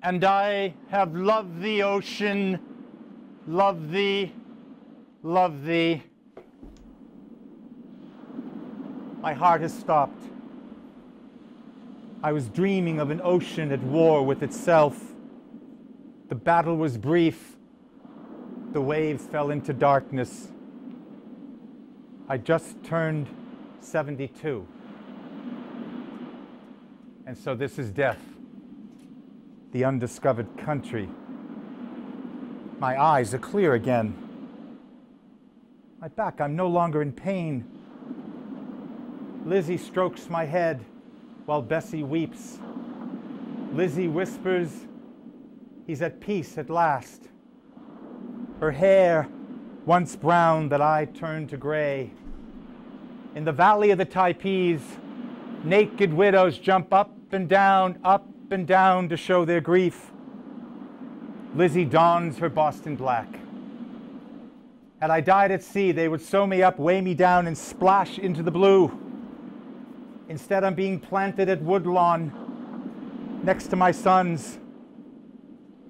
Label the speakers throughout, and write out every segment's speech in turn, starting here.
Speaker 1: And I have loved the ocean, loved thee, loved thee. My heart has stopped. I was dreaming of an ocean at war with itself. The battle was brief. The waves fell into darkness. I just turned 72. And so this is death, the undiscovered country. My eyes are clear again. My back, I'm no longer in pain. Lizzie strokes my head while Bessie weeps. Lizzie whispers, he's at peace at last. Her hair, once brown that I turned to gray. In the valley of the Taipes, naked widows jump up and down to show their grief. Lizzie dons her Boston black. Had I died at sea, they would sew me up, weigh me down, and splash into the blue. Instead, I'm being planted at Woodlawn next to my sons.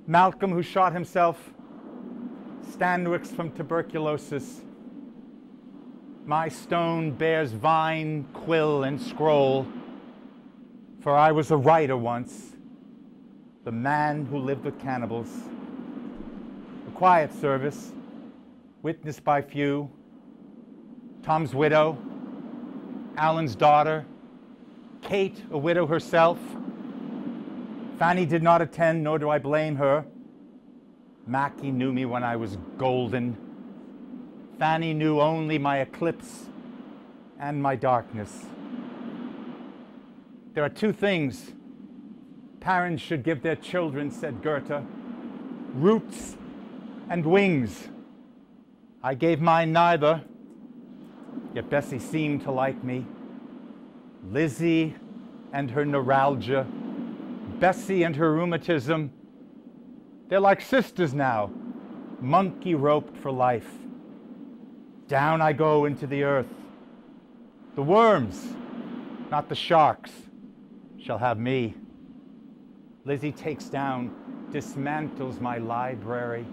Speaker 1: Malcolm, who shot himself, Stanwix from tuberculosis. My stone bears vine, quill, and scroll, for I was a writer once, the man who lived with cannibals. A quiet service, witnessed by few. Tom's widow, Alan's daughter, Kate, a widow herself. Fanny did not attend, nor do I blame her. Mackie knew me when I was golden. Fanny knew only my eclipse and my darkness. There are two things parents should give their children, said Goethe: roots and wings. I gave mine neither, yet Bessie seemed to like me. Lizzie and her neuralgia, Bessie and her rheumatism, they're like sisters now, monkey roped for life. Down I go into the earth. The worms, not the sharks, shall have me. Lizzie takes down, dismantles my library.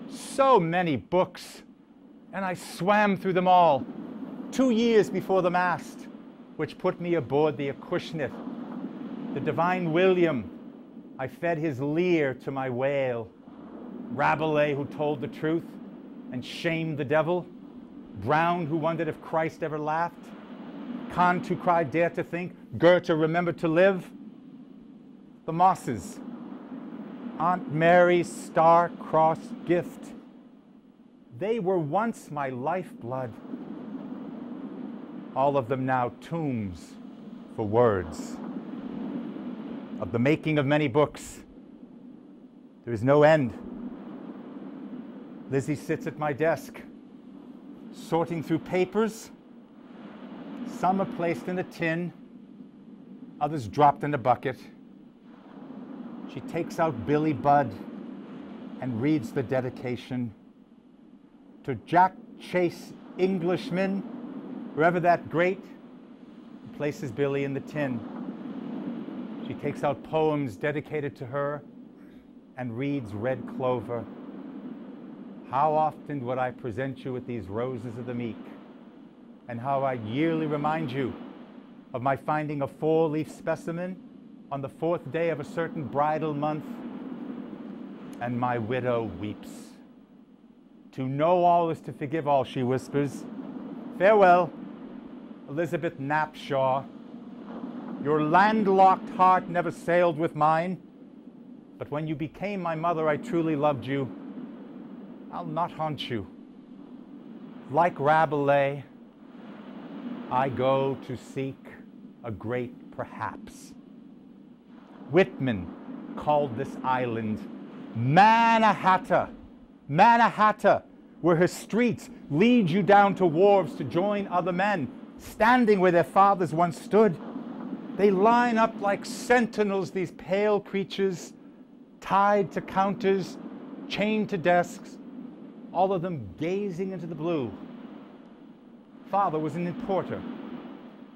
Speaker 1: So many books, and I swam through them all 2 years before the mast, which put me aboard the Acushnet. The divine William, I fed his leer to my whale. Rabelais, who told the truth and shamed the devil. Brown, who wondered if Christ ever laughed. Kant, who cried, dare to think. Goethe, remember to live. The mosses, Aunt Mary's star-crossed gift. They were once my lifeblood. All of them now tombs for words. Of the making of many books, there is no end. Lizzie sits at my desk, sorting through papers. Some are placed in a tin, others dropped in a bucket. She takes out Billy Budd and reads the dedication to Jack Chase, Englishman, wherever that great, places Billy in the tin. She takes out poems dedicated to her and reads Red Clover. How often would I present you with these roses of the meek, and how I yearly remind you of my finding a 4-leaf specimen on the 4th day of a certain bridal month, and my widow weeps. To know all is to forgive all, she whispers. Farewell, Elizabeth Knapshaw. Your landlocked heart never sailed with mine, but when you became my mother, I truly loved you. I'll not haunt you. Like Rabelais, I go to seek a great perhaps. Whitman called this island Mannahatta. Mannahatta, where her streets lead you down to wharves to join other men, standing where their fathers once stood. They line up like sentinels, these pale creatures, tied to counters, chained to desks, all of them gazing into the blue. Father was an importer,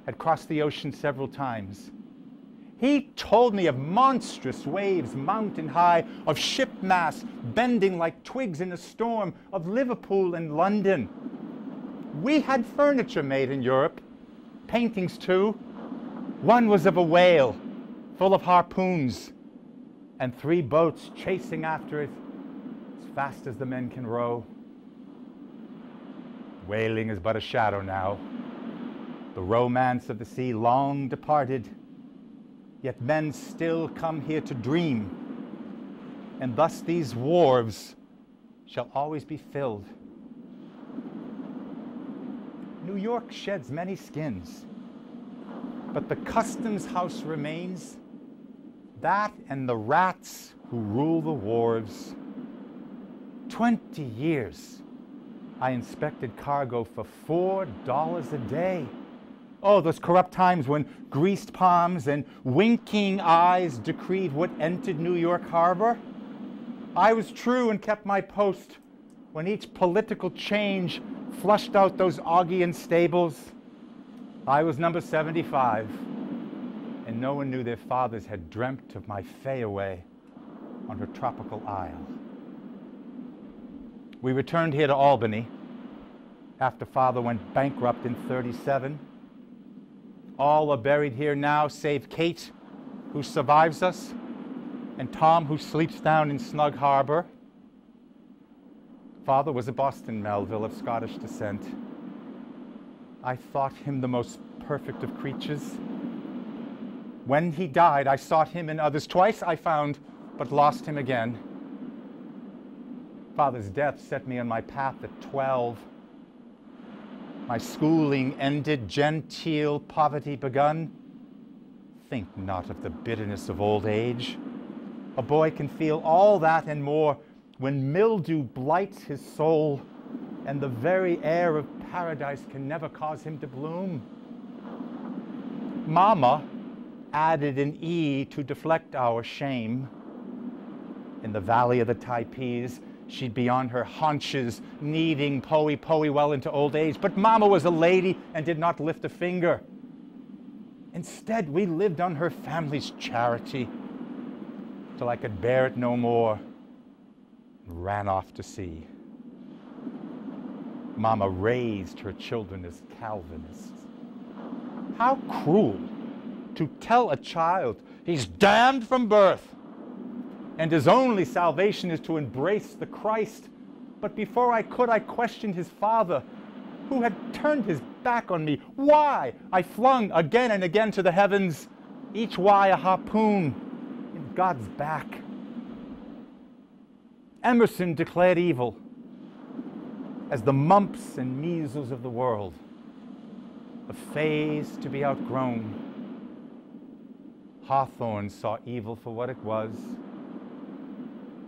Speaker 1: had crossed the ocean several times. He told me of monstrous waves mountain high, of ship masts bending like twigs in a storm, of Liverpool and London. We had furniture made in Europe, paintings too. One was of a whale full of harpoons, and 3 boats chasing after it as fast as the men can row. Whaling is but a shadow now. The romance of the sea long departed, yet men still come here to dream, and thus these wharves shall always be filled. New York sheds many skins, but the customs house remains, that and the rats who rule the wharves. 20 years I inspected cargo for $4 a day. Oh, those corrupt times when greased palms and winking eyes decreed what entered New York Harbor. I was true and kept my post when each political change flushed out those Augean stables. I was number 75, and no one knew their fathers had dreamt of my fayaway on her tropical isle. We returned here to Albany after Father went bankrupt in '37. All are buried here now, save Kate, who survives us, and Tom, who sleeps down in Snug Harbor. Father was a Boston Melville of Scottish descent. I thought him the most perfect of creatures. When he died, I sought him in others. Twice I found, but lost him again. Father's death set me on my path at 12. My schooling ended, genteel poverty begun. Think not of the bitterness of old age. A boy can feel all that and more when mildew blights his soul, and the very air of paradise can never cause him to bloom. Mama added an E to deflect our shame. In the valley of the Taipes, she'd be on her haunches, kneading poey well into old age. But Mama was a lady and did not lift a finger. Instead, we lived on her family's charity till I could bear it no more and ran off to sea. Mama raised her children as Calvinists. How cruel to tell a child he's damned from birth and his only salvation is to embrace the Christ. But before I could, I questioned his father, who had turned his back on me. Why? I flung again and again to the heavens, each why a harpoon in God's back. Emerson declared evil as the mumps and measles of the world, a phase to be outgrown. Hawthorne saw evil for what it was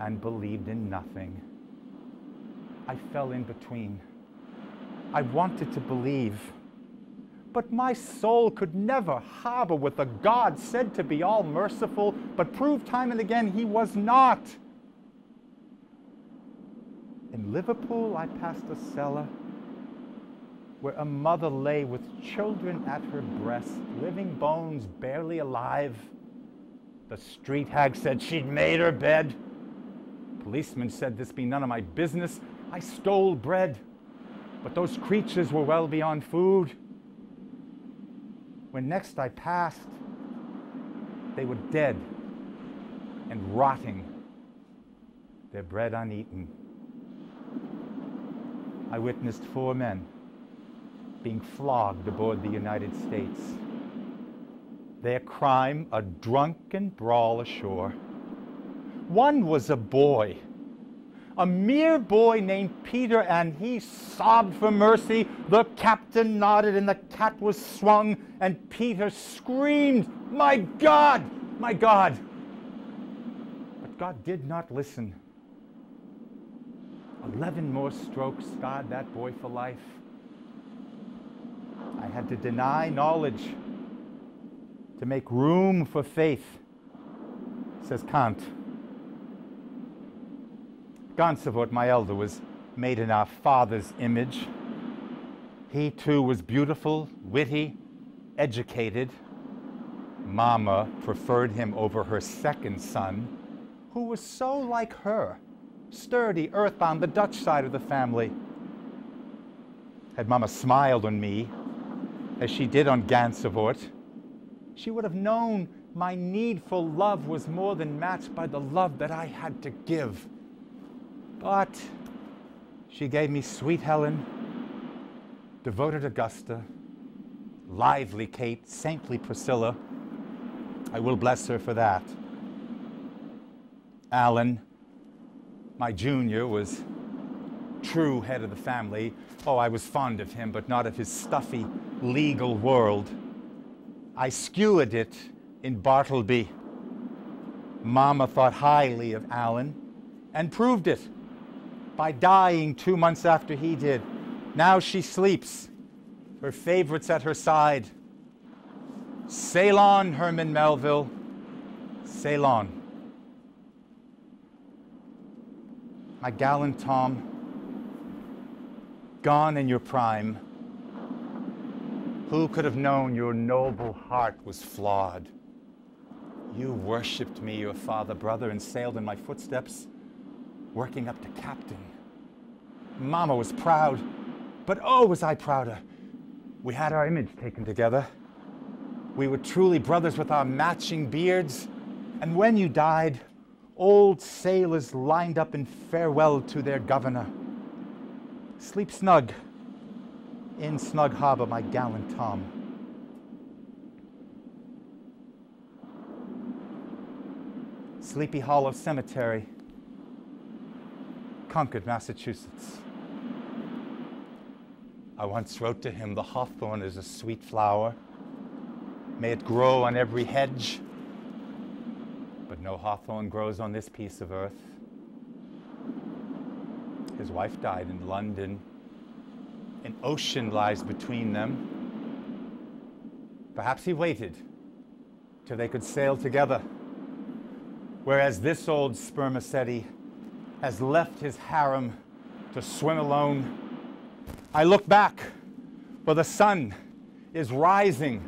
Speaker 1: and believed in nothing. I fell in between. I wanted to believe, but my soul could never harbor with a God said to be all merciful, but proved time and again he was not. In Liverpool, I passed a cellar where a mother lay with children at her breast, living bones barely alive. The street hag said she'd made her bed. Policeman said this be none of my business. I stole bread, but those creatures were well beyond food. When next I passed, they were dead and rotting, their bread uneaten. I witnessed 4 men being flogged aboard the United States. Their crime, a drunken brawl ashore. One was a boy, a mere boy named Peter, and he sobbed for mercy. The captain nodded and the cat was swung, and Peter screamed, "My God, my God!" But God did not listen. 11 more strokes scarred that boy for life. I had to deny knowledge to make room for faith, says Kant. Gansevoort, my elder, was made in our father's image. He too was beautiful, witty, educated. Mama preferred him over her second son, who was so like her, sturdy, earthbound, the Dutch side of the family. Had Mama smiled on me, as she did on Gansevoort, she would have known my needful love was more than matched by the love that I had to give. But she gave me sweet Helen, devoted Augusta, lively Kate, saintly Priscilla. I will bless her for that. Alan, my junior, was true head of the family. Oh, I was fond of him, but not of his stuffy legal world. I skewered it in Bartleby. Mama thought highly of Alan and proved it by dying 2 months after he did. Now she sleeps, her favorites at her side. Sail on, Herman Melville, sail on. My gallant Tom, gone in your prime, who could have known your noble heart was flawed? You worshipped me, your father, brother, and sailed in my footsteps, working up to captain. Mama was proud, but oh, was I prouder. We had our image taken together. We were truly brothers with our matching beards. And when you died, old sailors lined up in farewell to their governor. Sleep snug in Snug Harbor, my gallant Tom. Sleepy Hollow Cemetery, Concord, Massachusetts. I once wrote to him, the hawthorn is a sweet flower. May it grow on every hedge. But no hawthorn grows on this piece of earth. His wife died in London. An ocean lies between them. Perhaps he waited till they could sail together. Whereas this old spermaceti has left his harem to swim alone. I look back, for the sun is rising.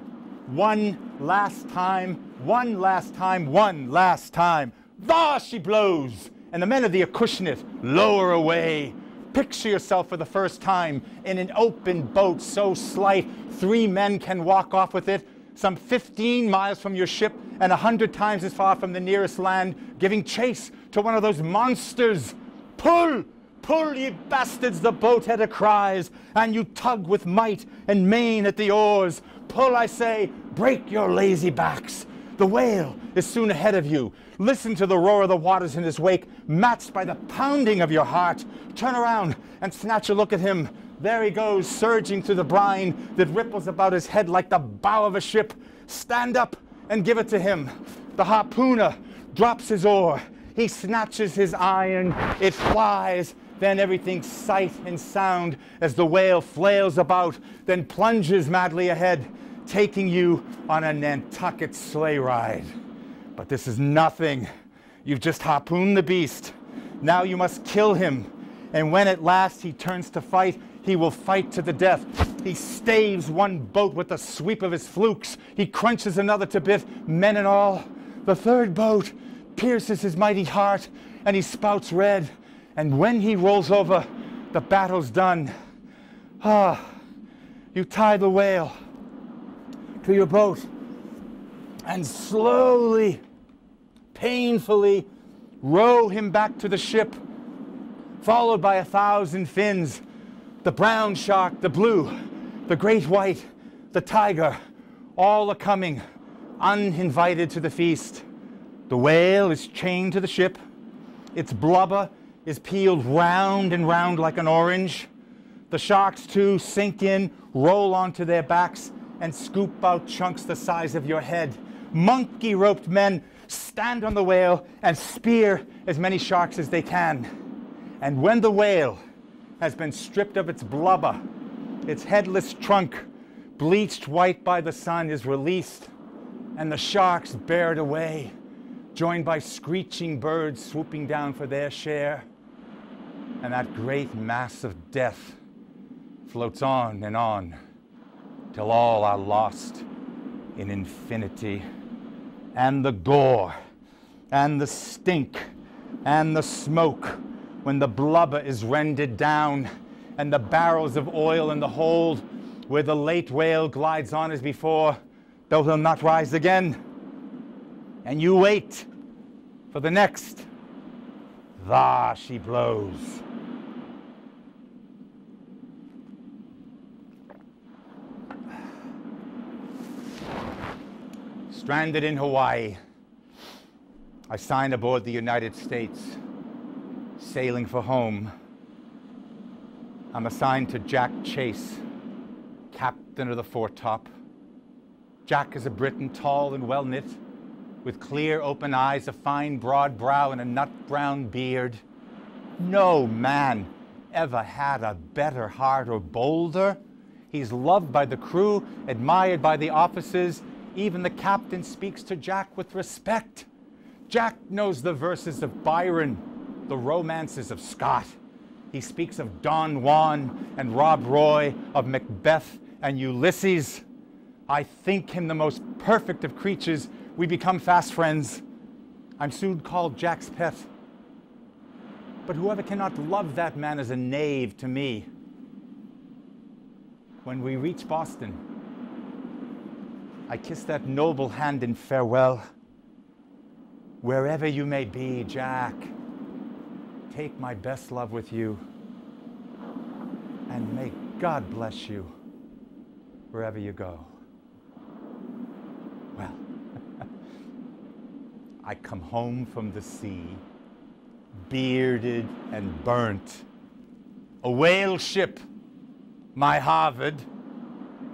Speaker 1: One last time, one last time, one last time. There she blows! And the men of the Acushnet lower away. Picture yourself for the first time in an open boat so slight 3 men can walk off with it, some 15 miles from your ship and 100 times as far from the nearest land, giving chase to one of those monsters. Pull! Pull, ye bastards, the boatheader cries, and you tug with might and main at the oars. Pull, I say, break your lazy backs. The whale is soon ahead of you. Listen to the roar of the waters in his wake, matched by the pounding of your heart. Turn around and snatch a look at him. There he goes, surging through the brine that ripples about his head like the bow of a ship. Stand up and give it to him. The harpooner drops his oar. He snatches his iron. It flies. Then everything's sight and sound as the whale flails about, then plunges madly ahead, taking you on a Nantucket sleigh ride. But this is nothing. You've just harpooned the beast. Now you must kill him. And when at last he turns to fight, he will fight to the death. He staves one boat with the sweep of his flukes. He crunches another to bit, men and all. The third boat pierces his mighty heart, and he spouts red. And when he rolls over, the battle's done. Ah, you tie the whale to your boat and slowly, painfully row him back to the ship, followed by 1,000 fins. The brown shark, the blue, the great white, the tiger, all are coming, uninvited to the feast. The whale is chained to the ship. Its blubber is peeled round and round like an orange. The sharks, too, sink in, roll onto their backs, and scoop out chunks the size of your head. Monkey-roped men stand on the whale and spear as many sharks as they can. And when the whale has been stripped of its blubber, its headless trunk, bleached white by the sun, is released, and the sharks bear it away, joined by screeching birds swooping down for their share. And that great mass of death floats on, till all are lost in infinity. and the gore and the stink and the smoke when the blubber is rendered down and the barrels of oil in the hold where the late whale glides on as before, though he'll not rise again. And you wait for the next. There she blows. Stranded in Hawaii, I signed aboard the United States, sailing for home. I'm assigned to Jack Chase, captain of the foretop. Jack is a Briton, tall and well-knit, with clear, open eyes, a fine, broad brow, and a nut-brown beard. No man ever had a better heart or bolder. He's loved by the crew, admired by the officers. Even the captain speaks to Jack with respect. Jack knows the verses of Byron, the romances of Scott. He speaks of Don Juan and Rob Roy, of Macbeth and Ulysses. I think him the most perfect of creatures. We become fast friends. I'm soon called Jack's pet. But whoever cannot love that man is a knave to me. When we reach Boston, I kiss that noble hand in farewell. Wherever you may be, Jack, take my best love with you, and may God bless you wherever you go. Well, I come home from the sea, bearded and burnt. A whale ship, my Harvard,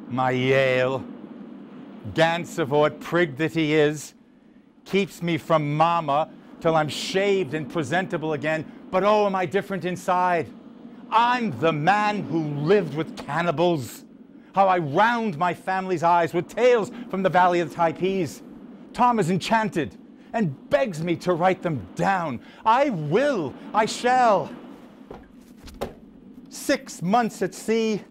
Speaker 1: my Yale. Gansevoort, prig that he is, keeps me from mama till I'm shaved and presentable again. But oh, am I different inside. I'm the man who lived with cannibals. How I round my family's eyes with tales from the Valley of the Typees. Tom is enchanted and begs me to write them down. I will, I shall. 6 months at sea.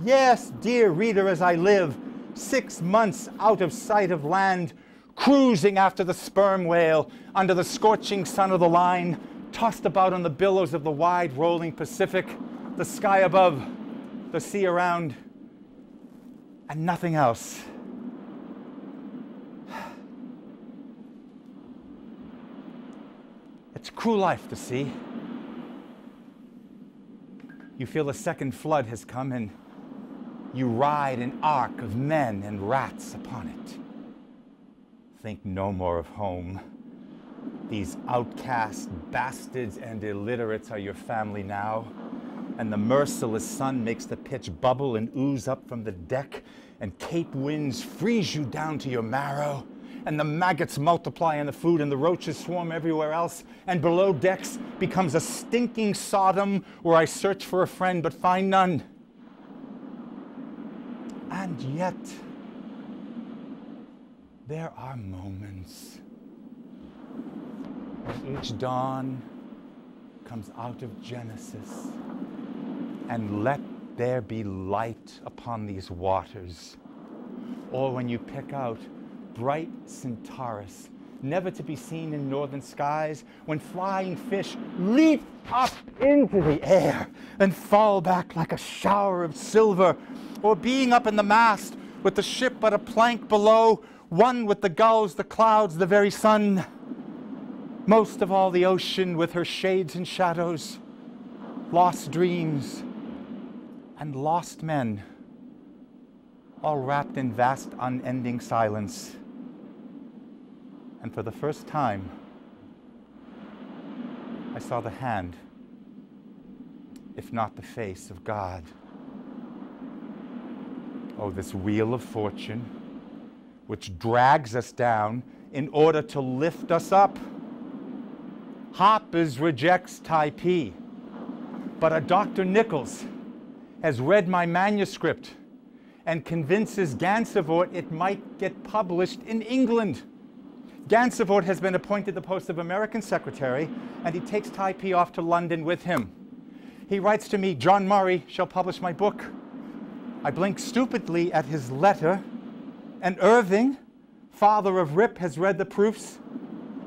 Speaker 1: Yes, dear reader, as I live, 6 months out of sight of land, cruising after the sperm whale under the scorching sun of the line, tossed about on the billows of the wide rolling Pacific, the sky above, the sea around, and nothing else. It's a cruel life to sea. You feel a second flood has come and you ride an ark of men and rats upon it. Think no more of home. These outcast bastards and illiterates are your family now, and the merciless sun makes the pitch bubble and ooze up from the deck, and cape winds freeze you down to your marrow, and the maggots multiply in the food, and the roaches swarm everywhere else, and below decks becomes a stinking Sodom where I search for a friend but find none. And yet, there are moments when each dawn comes out of Genesis, and let there be light upon these waters. Or when you pick out bright Centaurus, never to be seen in northern skies, when flying fish leap up into the air and fall back like a shower of silver, or being up in the mast with the ship but a plank below, one with the gulls, the clouds, the very sun. Most of all, the ocean with her shades and shadows, lost dreams, and lost men, all wrapped in vast, unending silence. And for the first time, I saw the hand, if not the face, of God. Oh, this wheel of fortune, which drags us down in order to lift us up. Hoppers rejects Typee, but a Dr. Nichols has read my manuscript and convinces Gansevoort it might get published in England. Gansevoort has been appointed the post of American Secretary, and he takes Typee off to London with him. He writes to me, John Murray shall publish my book. I blink stupidly at his letter, and Irving, father of Rip has read the proofs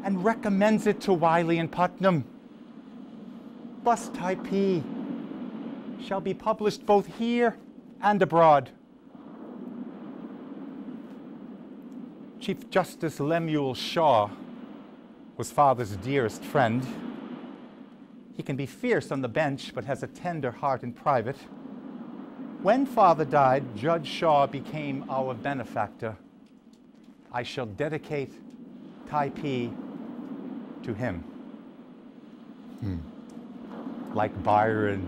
Speaker 1: and recommends it to Wiley and Putnam. Thus Typee shall be published both here and abroad. Chief Justice Lemuel Shaw was father's dearest friend. He can be fierce on the bench, but has a tender heart in private. When father died, Judge Shaw became our benefactor. I shall dedicate Typee to him. Like Byron,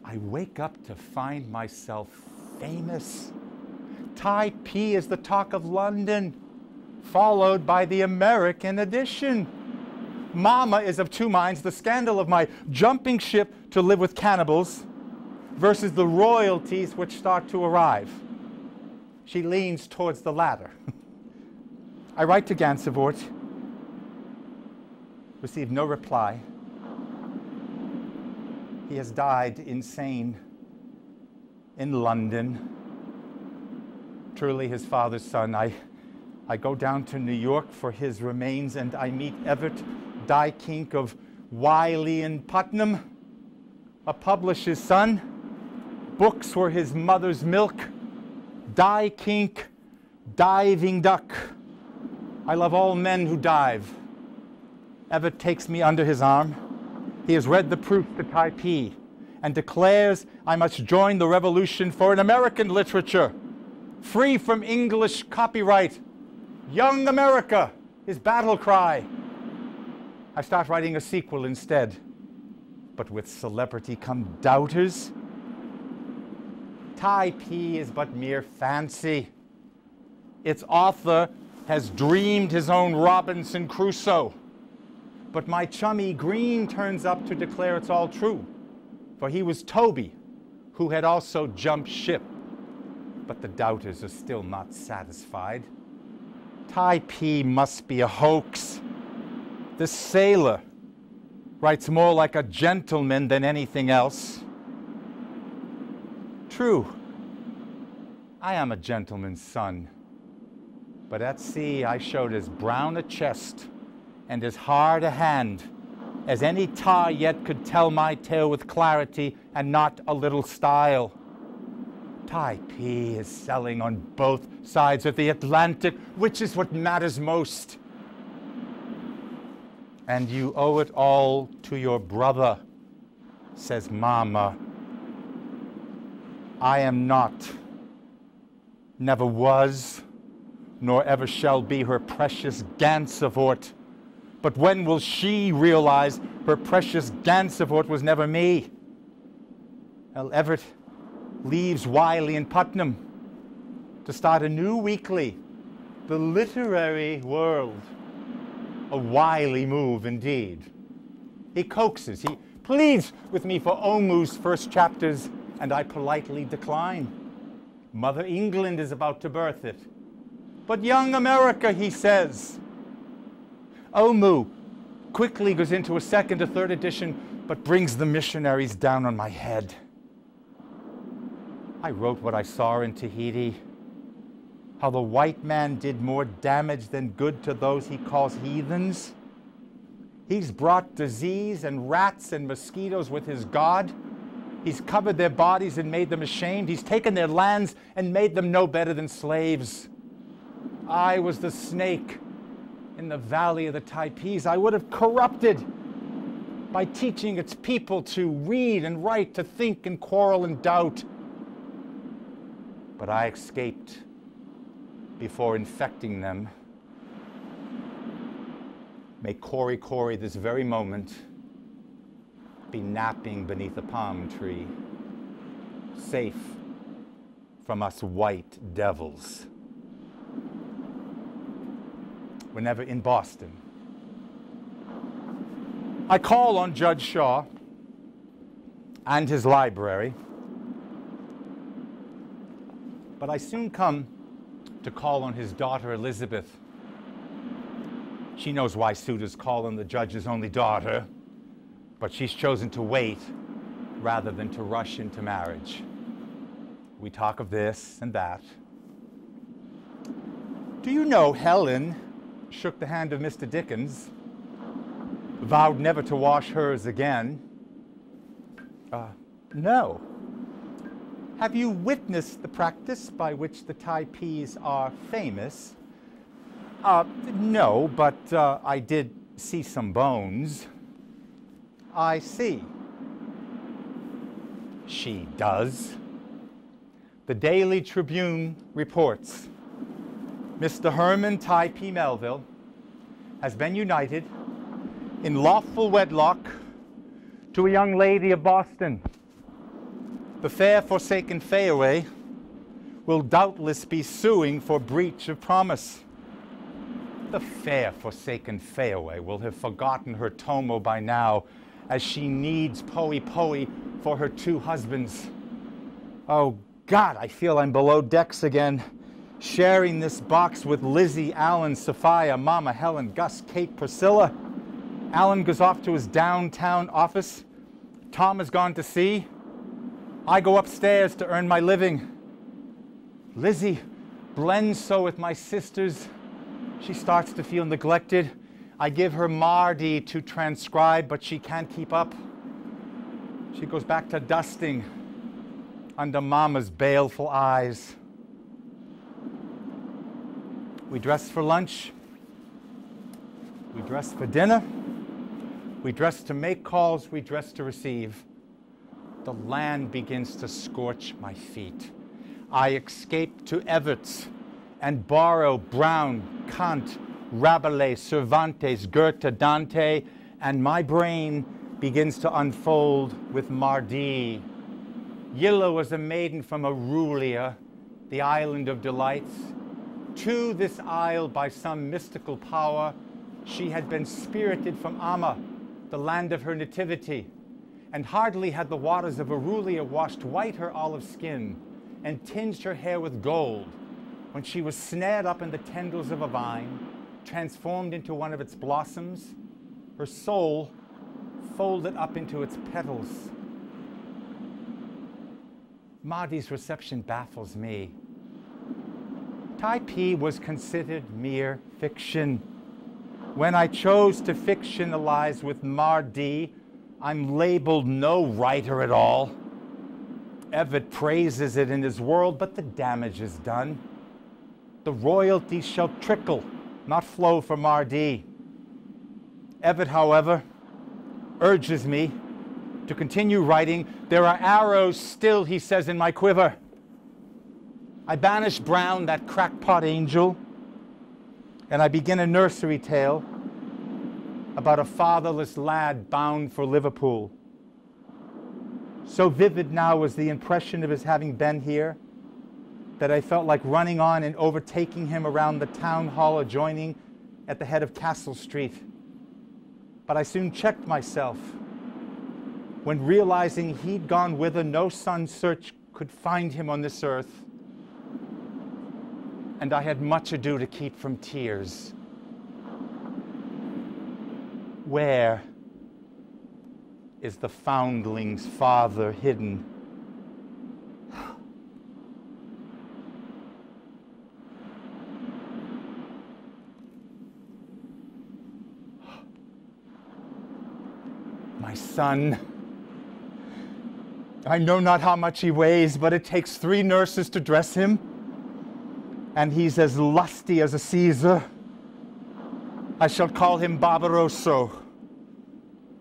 Speaker 1: I wake up to find myself famous. Typee is the talk of London, followed by the American edition. Mama is of two minds, the scandal of my jumping ship to live with cannibals versus the royalties which start to arrive. She leans towards the latter. I write to Gansevoort, receive no reply. He has died insane in London. Truly his father's son. I go down to New York for his remains, and I meet Everett Dykink of Wiley and Putnam, a publisher's son. Books were his mother's milk. Dykink, diving duck. I love all men who dive. Everett takes me under his arm. He has read the proof to Typee and declares I must join the revolution for an American literature, free from English copyright. Young America, his battle cry. I start writing a sequel instead. But with celebrity come doubters. Typee is but mere fancy. Its author has dreamed his own Robinson Crusoe. But my chummy Green turns up to declare it's all true. For he was Toby, who had also jumped ship. But the doubters are still not satisfied. Typee must be a hoax. This sailor writes more like a gentleman than anything else. True, I am a gentleman's son. But at sea I showed as brown a chest and as hard a hand as any tar yet could tell my tale with clarity and not a little style. Typee is selling on both sides of the Atlantic, which is what matters most. And you owe it all to your brother, says Mama. I am not, never was, nor ever shall be her precious Gansevoort. But when will she realize her precious Gansevoort was never me? Well, Everett leaves Wiley and Putnam to start a new weekly, the literary world. A wily move indeed. He coaxes, he pleads with me for Omu's first chapters, and I politely decline. Mother England is about to birth it. But young America, he says. Omu quickly goes into a second or third edition, but brings the missionaries down on my head. I wrote what I saw in Tahiti, how the white man did more damage than good to those he calls heathens. He's brought disease and rats and mosquitoes with his God. He's covered their bodies and made them ashamed. He's taken their lands and made them no better than slaves. I was the snake in the valley of the Typees. I would have corrupted by teaching its people to read and write, to think and quarrel and doubt. But I escaped before infecting them. May Cory this very moment be napping beneath a palm tree, safe from us white devils. We're never in Boston. I call on Judge Shaw and his library, but I soon come to call on his daughter Elizabeth. She knows why suitors call on the judge's only daughter, but she's chosen to wait rather than to rush into marriage. We talk of this and that. Do you know Helen shook the hand of Mr. Dickens, vowed never to wash hers again? No. Have you witnessed the practice by which the Taipis are famous? No, but I did see some bones. I see. She does. The Daily Tribune reports, Mr. Herman Taipei Melville has been united in lawful wedlock to a young lady of Boston. The fair forsaken Fayaway will doubtless be suing for breach of promise. The fair forsaken Fayaway will have forgotten her Tomo by now, as she needs Poe for her 2 husbands. Oh God, I feel I'm below decks again, sharing this box with Lizzie, Alan, Sophia, Mama, Helen, Gus, Kate, Priscilla. Alan goes off to his downtown office. Tom has gone to sea. I go upstairs to earn my living. Lizzie blends so with my sisters, she starts to feel neglected. I give her Mardi to transcribe, but she can't keep up. She goes back to dusting under Mama's baleful eyes. We dress for lunch. We dress for dinner. We dress to make calls. We dress to receive. The land begins to scorch my feet. I escape to Everts and borrow Brown, Kant, Rabelais, Cervantes, Goethe, Dante, and my brain begins to unfold with Mardi. Yilla was a maiden from Arulia, the island of delights. To this isle, by some mystical power, she had been spirited from Amma, the land of her nativity, and hardly had the waters of Arulia washed white her olive skin and tinged her hair with gold, when she was snared up in the tendrils of a vine, transformed into one of its blossoms, her soul folded up into its petals. Mardi's reception baffles me. Taipei was considered mere fiction. When I chose to fictionalize with Mardi, I'm labeled no writer at all. Evatt praises it in his world, but the damage is done. The royalties shall trickle, not flow for Mardi. Evatt, however, urges me to continue writing. There are arrows still, he says, in my quiver. I banish Brown, that crackpot angel, and I begin a nursery tale about a fatherless lad bound for Liverpool. So vivid now was the impression of his having been here that I felt like running on and overtaking him around the town hall adjoining at the head of Castle Street. But I soon checked myself when realizing he'd gone whither no sun search could find him on this earth, and I had much ado to keep from tears. Where is the foundling's father hidden? My son. I know not how much he weighs, but it takes 3 nurses to dress him, and he's as lusty as a Caesar. I shall call him Barbarossa,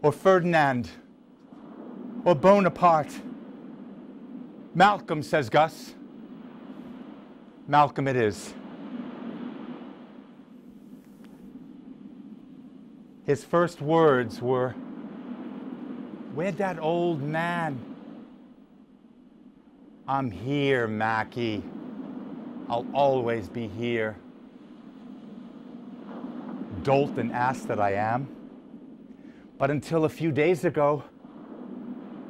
Speaker 1: or Ferdinand, or Bonaparte. Malcolm, says Gus. Malcolm it is. His first words were, "Where'd that old man?" "I'm here, Mackie. I'll always be here." Dolt and ass that I am. But until a few days ago,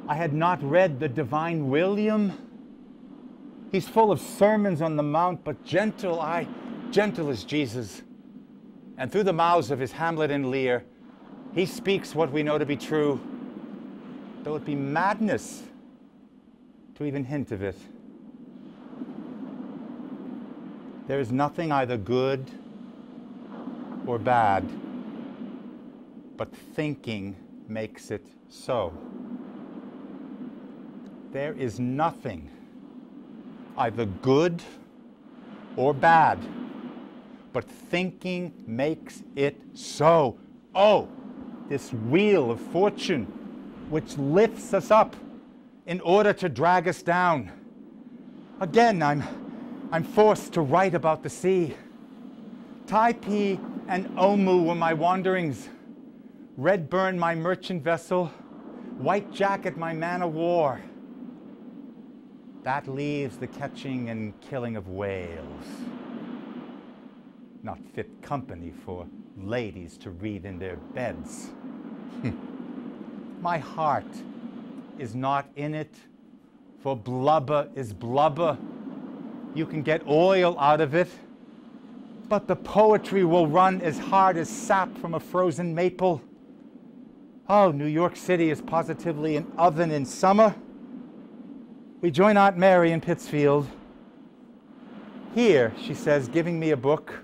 Speaker 1: I had not read the Divine William. He's full of sermons on the Mount, but gentle as Jesus. And through the mouths of his Hamlet and Lear, he speaks what we know to be true, though it be madness to even hint of it. There is nothing either good or bad, but thinking makes it so. There is nothing either good or bad, but thinking makes it so. Oh, this wheel of fortune which lifts us up in order to drag us down. Again, I'm forced to write about the sea. Taipei and Omu were my wanderings. Redburn my merchant vessel, White Jacket my man of war. That leaves the catching and killing of whales. Not fit company for ladies to read in their beds. My heart is not in it, for blubber is blubber. You can get oil out of it, but the poetry will run as hard as sap from a frozen maple. Oh, New York City is positively an oven in summer. We join Aunt Mary in Pittsfield. Here, she says, giving me a book.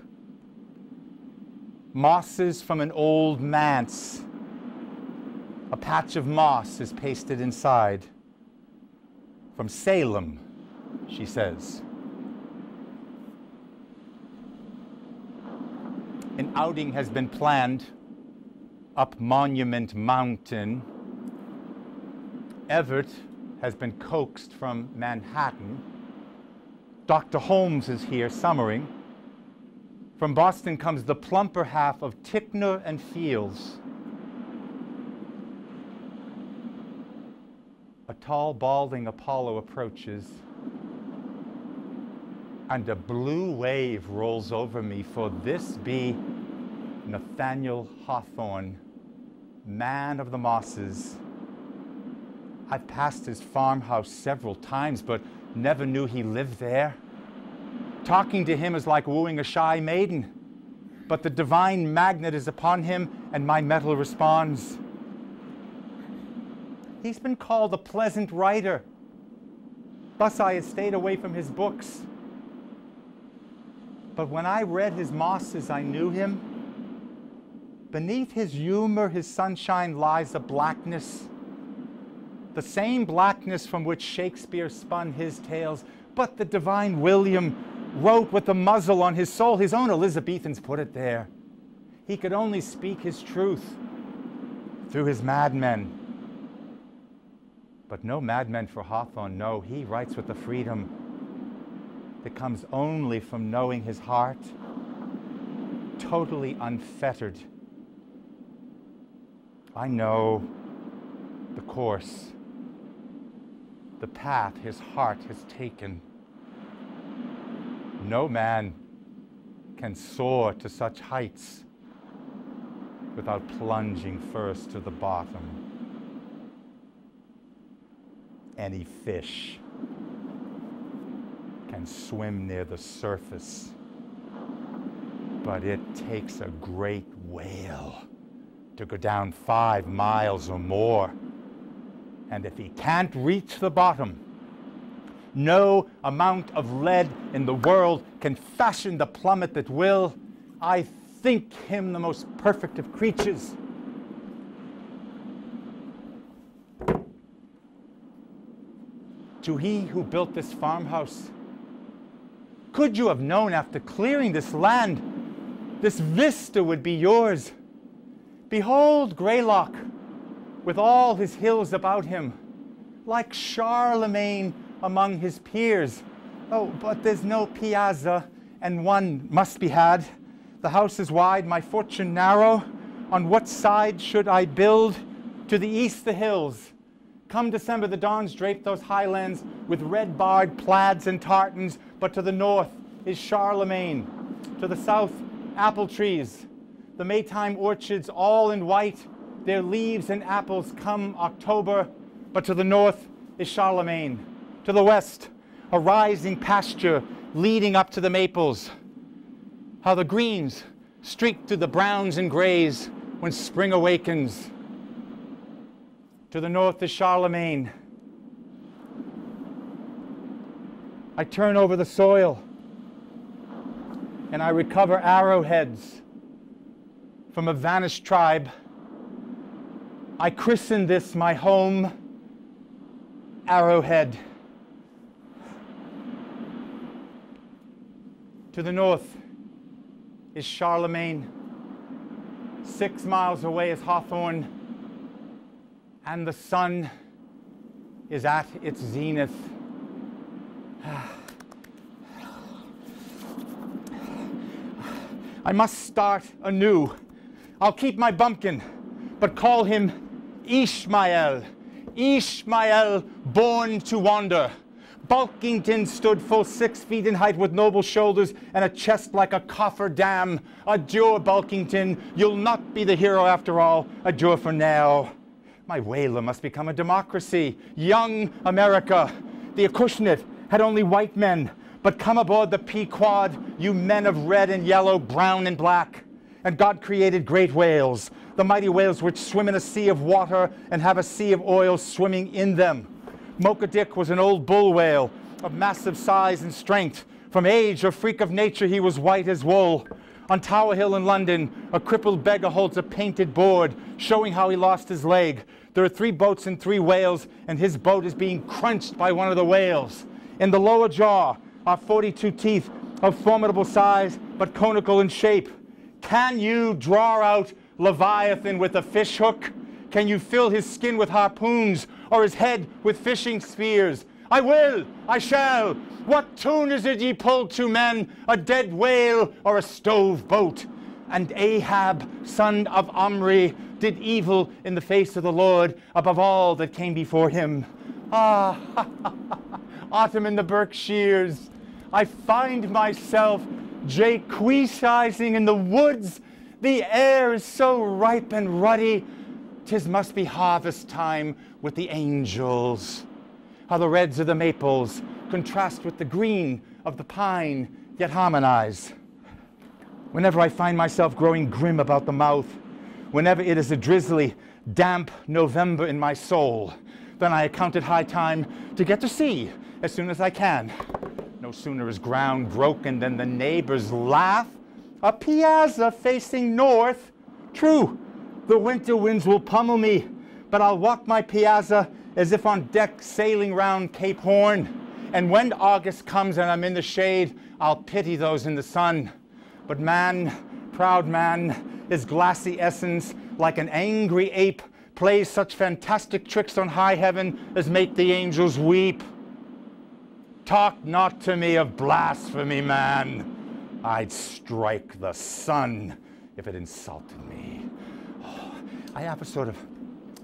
Speaker 1: Mosses from an old manse. A patch of moss is pasted inside. From Salem, she says. An outing has been planned up Monument Mountain. Everett has been coaxed from Manhattan. Dr. Holmes is here summering. From Boston comes the plumper half of Ticknor and Fields. A tall, balding Apollo approaches, and a blue wave rolls over me, for this be Nathaniel Hawthorne, man of the mosses. I've passed his farmhouse several times, but never knew he lived there. Talking to him is like wooing a shy maiden, but the divine magnet is upon him, and my metal responds. He's been called a pleasant writer. Thus I had stayed away from his books. But when I read his mosses, I knew him. Beneath his humor, his sunshine, lies a blackness. The same blackness from which Shakespeare spun his tales, but the divine William wrote with the muzzle on his soul. His own Elizabethans put it there. He could only speak his truth through his madmen. But no madmen for Hawthorne, no. He writes with the freedom that comes only from knowing his heart, totally unfettered. I know the course, the path his heart has taken. No man can soar to such heights without plunging first to the bottom. Any fish can swim near the surface, but it takes a great whale to go down 5 miles or more. And if he can't reach the bottom, no amount of lead in the world can fashion the plummet that will. I think him the most perfect of creatures. To he who built this farmhouse, could you have known after clearing this land, this vista would be yours? Behold Greylock, with all his hills about him, like Charlemagne among his peers. Oh, but there's no piazza, and one must be had. The house is wide, my fortune narrow. On what side should I build? To the east the hills. Come December, the dawns drape those highlands with red-barred plaids and tartans, but to the north is Charlemagne. To the south, apple trees. The Maytime orchards all in white, their leaves and apples come October, but to the north is Charlemagne. To the west, a rising pasture leading up to the maples. How the greens streak through the browns and grays when spring awakens. To the north is Charlemagne. I turn over the soil. and I recover arrowheads from a vanished tribe. I christen this my home, Arrowhead. To the north is Charlemagne. 6 miles away is Hawthorne, and the sun is at its zenith. I must start anew. I'll keep my bumpkin, but call him Ishmael. Ishmael, born to wander. Bulkington stood full 6 feet in height with noble shoulders and a chest like a coffer dam. Adieu, Bulkington, you'll not be the hero after all. Adieu for now. My whaler must become a democracy. Young America. The Acushnet had only white men, but come aboard the Pequod, you men of red and yellow, brown and black. And God created great whales, the mighty whales which swim in a sea of water and have a sea of oil swimming in them. Mocha Dick was an old bull whale of massive size and strength. From age or freak of nature, he was white as wool. On Tower Hill in London, a crippled beggar holds a painted board showing how he lost his leg. There are 3 boats and 3 whales, and his boat is being crunched by one of the whales. In the lower jaw are 42 teeth of formidable size, but conical in shape. Can you draw out Leviathan with a fish hook? Can you fill his skin with harpoons, or his head with fishing spears? I will, I shall. What tune is it ye pull to, men? A dead whale or a stove boat? And Ahab, son of Omri, did evil in the face of the Lord above all that came before him. Ah, autumn in the Berkshires. I find myself jaquicizing in the woods. The air is so ripe and ruddy. 'Tis must be harvest time with the angels. How the reds of the maples contrast with the green of the pine, yet harmonize. Whenever I find myself growing grim about the mouth, whenever it is a drizzly, damp November in my soul, then I account it high time to get to sea as soon as I can. No sooner is ground broken than the neighbors laugh. A piazza facing north. True, the winter winds will pummel me, but I'll walk my piazza as if on deck sailing round Cape Horn. And when August comes and I'm in the shade, I'll pity those in the sun. But man, proud man, his glassy essence, like an angry ape, plays such fantastic tricks on high heaven as make the angels weep. Talk not to me of blasphemy, man. I'd strike the sun if it insulted me. Oh, I have a sort of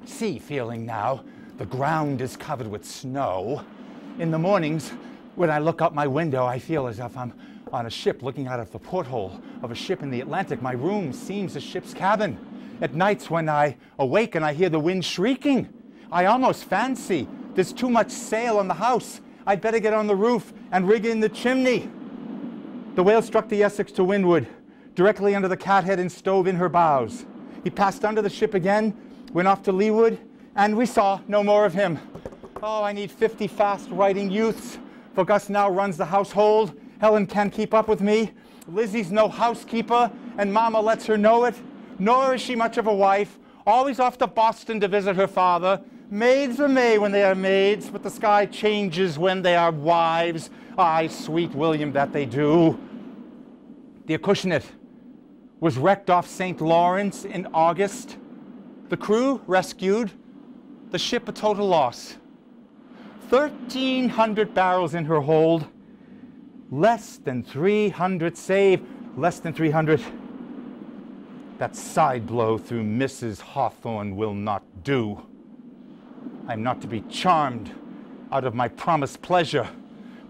Speaker 1: sea feeling now. The ground is covered with snow. In the mornings, when I look out my window, I feel as if I'm on a ship looking out of the porthole of a ship in the Atlantic. My room seems a ship's cabin. At nights when I awake and I hear the wind shrieking, I almost fancy there's too much sail on the house. I'd better get on the roof and rig in the chimney. The whale struck the Essex to windward, directly under the cathead and stove in her bows. He passed under the ship again, went off to leeward, and we saw no more of him. Oh, I need 50 fast-writing youths, for Gus now runs the household. Helen can't keep up with me. Lizzie's no housekeeper, and Mama lets her know it. Nor is she much of a wife, always off to Boston to visit her father. Maids are May when they are maids, but the sky changes when they are wives. Aye, sweet William, that they do. The Acushnet was wrecked off St. Lawrence in August. The crew rescued. The ship a total loss. 1,300 barrels in her hold. Less than 300 saved. Less than 300. That side blow through Mrs. Hawthorne will not do. I'm not to be charmed out of my promised pleasure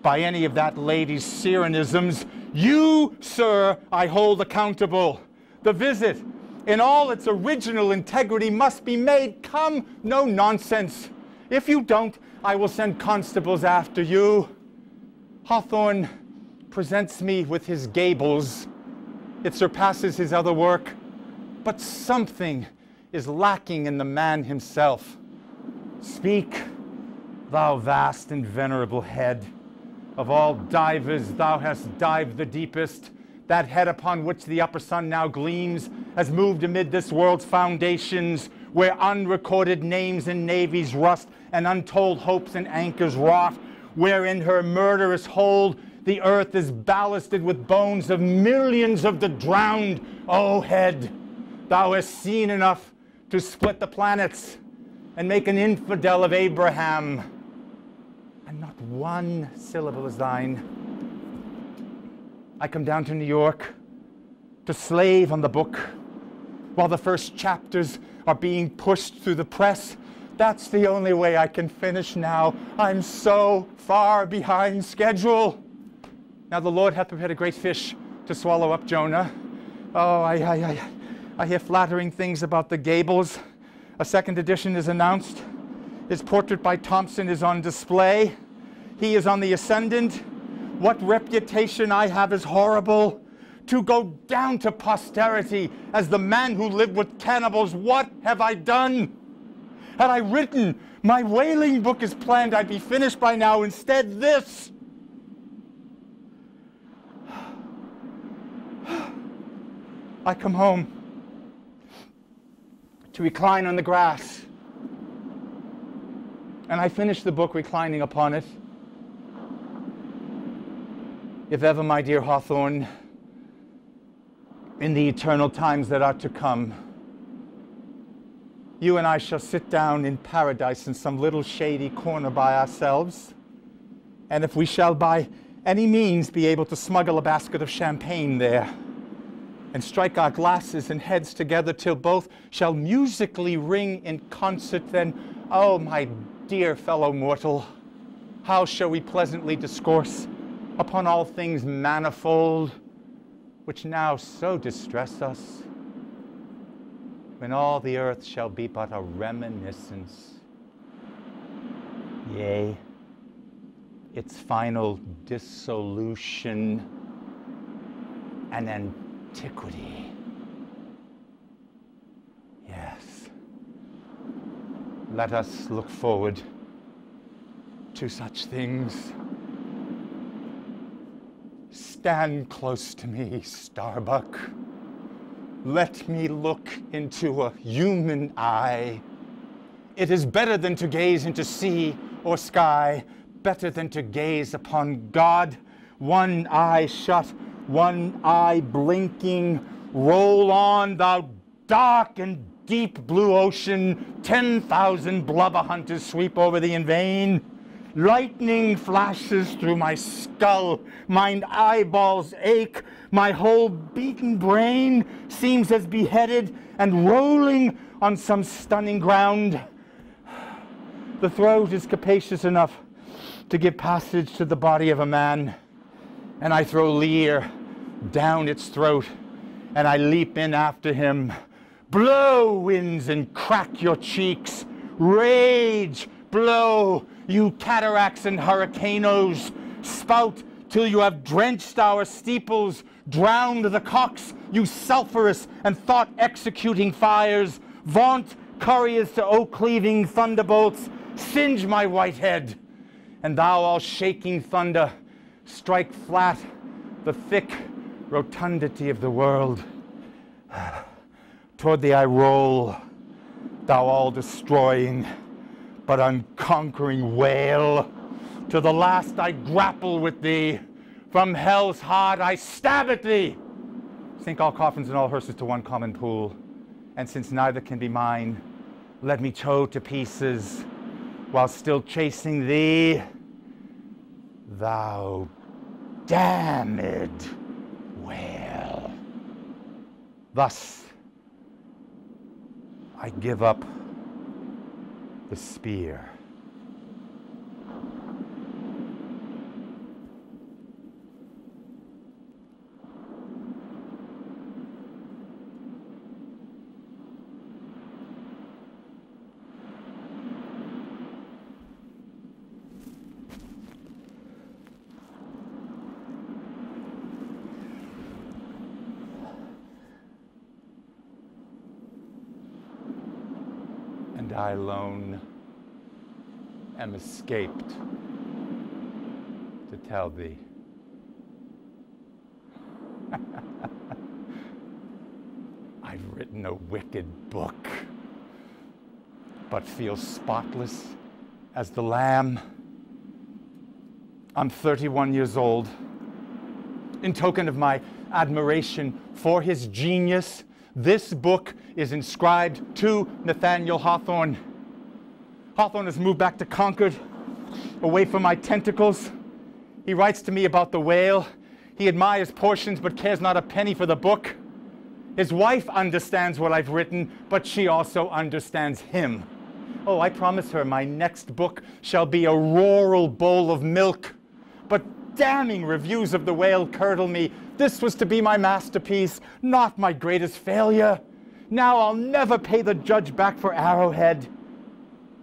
Speaker 1: by any of that lady's Cyrenisms. You, sir, I hold accountable. The visit, in all its original integrity, must be made. Come, no nonsense. If you don't, I will send constables after you. Hawthorne presents me with his gables. It surpasses his other work, but something is lacking in the man himself. Speak, thou vast and venerable head. Of all divers thou hast dived the deepest. That head upon which the upper sun now gleams has moved amid this world's foundations, where unrecorded names and navies rust and untold hopes and anchors rot, where in her murderous hold the earth is ballasted with bones of millions of the drowned. O head, thou hast seen enough to split the planets and make an infidel of Abraham, and not one syllable is thine. I come down to New York to slave on the book while the first chapters are being pushed through the press. That's the only way I can finish now. I'm so far behind schedule. Now the Lord hath prepared a great fish to swallow up Jonah. Oh, I hear flattering things about the Gables. A second edition is announced. His portrait by Thompson is on display. He is on the ascendant. What reputation I have is horrible. To go down to posterity as the man who lived with cannibals, what have I done? Had I written, my whaling book is planned, I'd be finished by now. Instead, this. I come home to recline on the grass, and I finish the book reclining upon it. If ever, my dear Hawthorne, in the eternal times that are to come, you and I shall sit down in paradise in some little shady corner by ourselves, and if we shall by any means be able to smuggle a basket of champagne there, and strike our glasses and heads together till both shall musically ring in concert, then, oh, my dear fellow mortal, how shall we pleasantly discourse upon all things manifold, which now so distress us, when all the earth shall be but a reminiscence, yea, its final dissolution and antiquity. Yes, let us look forward to such things. Stand close to me, Starbuck. Let me look into a human eye. It is better than to gaze into sea or sky, better than to gaze upon God. One eye shut, one eye blinking. Roll on, thou dark and deep blue ocean. 10,000 blubber hunters sweep over thee in vain. Lightning flashes through my skull, mine eyeballs ache, my whole beaten brain seems as beheaded and rolling on some stunning ground. The throat is capacious enough to give passage to the body of a man, and I throw Lear down its throat, and I leap in after him. Blow, winds, and crack your cheeks. Rage, blow, you cataracts and hurricanos. Spout till you have drenched our steeples, drowned the cocks, you sulphurous and thought-executing fires. Vaunt, couriers to oak-cleaving thunderbolts, singe my white head, and thou, all shaking thunder, strike flat the thick rotundity of the world. Toward thee I roll, thou all-destroying but unconquering whale. To the last I grapple with thee. From hell's heart I stab at thee. Sink all coffins and all hearses to one common pool. And since neither can be mine, let me tow to pieces while still chasing thee, thou damned whale. Thus I give up the spear. And I alone am escaped to tell thee. I've written a wicked book, but feel spotless as the Lamb. I'm 31 years old. In token of my admiration for his genius, this book is inscribed to Nathaniel Hawthorne. Hawthorne has moved back to Concord, away from my tentacles. He writes to me about the whale. He admires portions but cares not a penny for the book. His wife understands what I've written, but she also understands him. Oh, I promise her my next book shall be a rural bowl of milk. But damning reviews of the whale curdle me. This was to be my masterpiece, not my greatest failure. Now I'll never pay the judge back for Arrowhead.